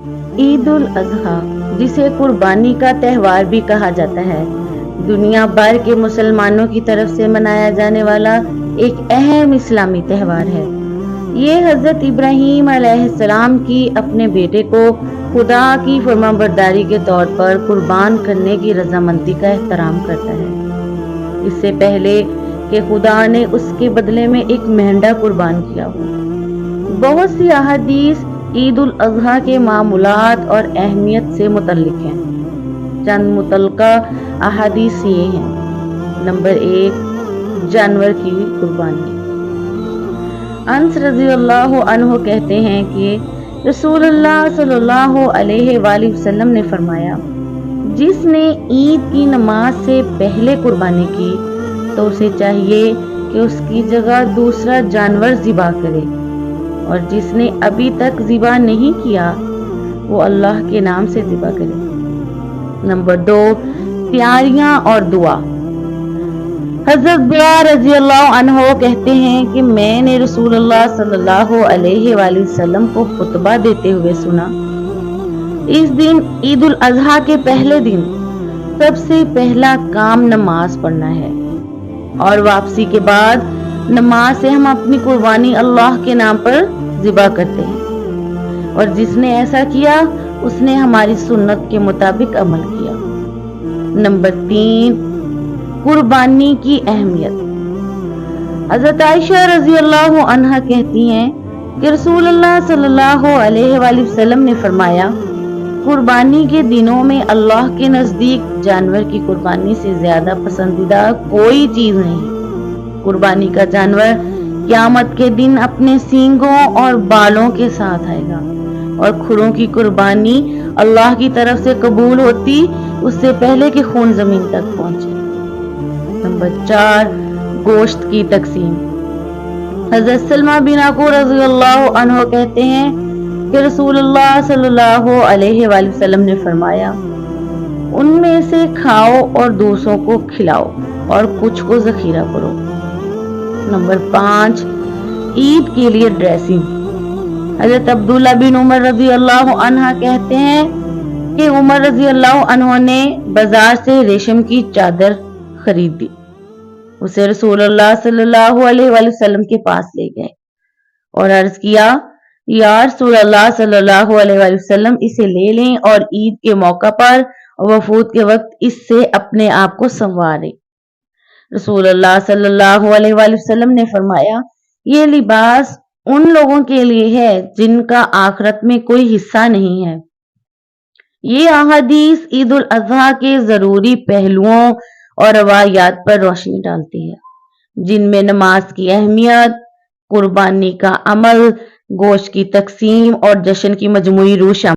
عید الاضحیٰ، جسے قربانی کا تہوار بھی کہا جاتا ہے، دنیا بھر کے مسلمانوں کی طرف سے منایا جانے والا ایک اہم اسلامی تہوار ہے۔ یہ حضرت ابراہیم علیہ السلام کی اپنے بیٹے کو خدا کی فرمانبرداری کے طور پر قربان کرنے کی رضامندی کا احترام کرتا ہے۔ اس سے پہلے کہ خدا نے اس کے بدلے میں ایک مہنڈا قربان کیا ہو۔ بہت سی احادیث عید الاضحیٰ کے معمولات اور اہمیت سے متعلق ہیں۔ چند متعلقہ احادیث یہ ہیں۔ نمبر 1، جانور کی قربانی۔ انس رضی اللہ عنہ کہتے ہیں کہ رسول اللہ صلی اللہ علیہ وآلہ وسلم نے فرمایا، جس نے عید کی نماز سے پہلے قربانی کی تو اسے چاہیے کہ اس کی جگہ دوسرا جانور ذبح کرے، اور جس نے ابھی تک ذبح نہیں کیا وہ اللہ کے نام سے ذبح کرے۔ نمبر 2، تیاریاں اور دعا۔ حضرت بلال رضی اللہ عنہ کہتے ہیں کہ میں نے رسول اللہ صلی اللہ علیہ وآلہ وسلم کو خطبہ دیتے ہوئے سنا، اس دن عید الاضحیٰ کے پہلے دن سب سے پہلا کام نماز پڑھنا ہے، اور واپسی کے بعد نماز سے ہم اپنی قربانی اللہ کے نام پر ذبح کرتے ہیں، اور جس نے ایسا کیا اس نے ہماری سنت کے مطابق عمل کیا۔ نمبر 3، قربانی کی اہمیت۔ حضرت عائشہ رضی اللہ عنہا کہتی ہیں کہ رسول اللہ صلی اللہ علیہ وآلہ وسلم نے فرمایا، قربانی کے دنوں میں اللہ کے نزدیک جانور کی قربانی سے زیادہ پسندیدہ کوئی چیز نہیں۔ قربانی کا جانور قیامت کے دن اپنے سینگوں اور بالوں کے ساتھ آئے گا، اور کھروں کی قربانی اللہ کی طرف سے قبول ہوتی اس سے پہلے کہ خون زمین تک پہنچے۔ نمبر 4، گوشت کی تقسیم۔ حضرت سلمہ بن عقو رضی اللہ عنہ کہتے ہیں کہ رسول اللہ صلی اللہ علیہ وآلہ وسلم نے فرمایا، ان میں سے کھاؤ اور دوسروں کو کھلاؤ اور کچھ کو ذخیرہ کرو۔ نمبر 5، عید کے لیے ڈریسنگ۔ حضرت عبداللہ بن عمر رضی اللہ عنہ کہتے ہیں کہ عمر رضی اللہ عنہ نے بازار سے ریشم کی چادر خریدی، اسے رسول اللہ صلی اللہ علیہ وآلہ وسلم کے پاس لے گئے اور عرض کیا، یا رسول اللہ صلی اللہ علیہ وآلہ وسلم، اسے لے لیں اور عید کے موقع پر وفود کے وقت اس سے اپنے آپ کو سنواریں۔ رسول اللہ صلی اللہ علیہ وآلہ وسلم نے فرمایا، یہ لباس ان لوگوں کے لیے ہے جن کا آخرت میں کوئی حصہ نہیں ہے۔ یہ احادیث عید الاضحیٰ کے ضروری پہلوؤں اور روایات پر روشنی ڈالتی ہے، جن میں نماز کی اہمیت، قربانی کا عمل، گوشت کی تقسیم اور جشن کی مجموعی روح شامل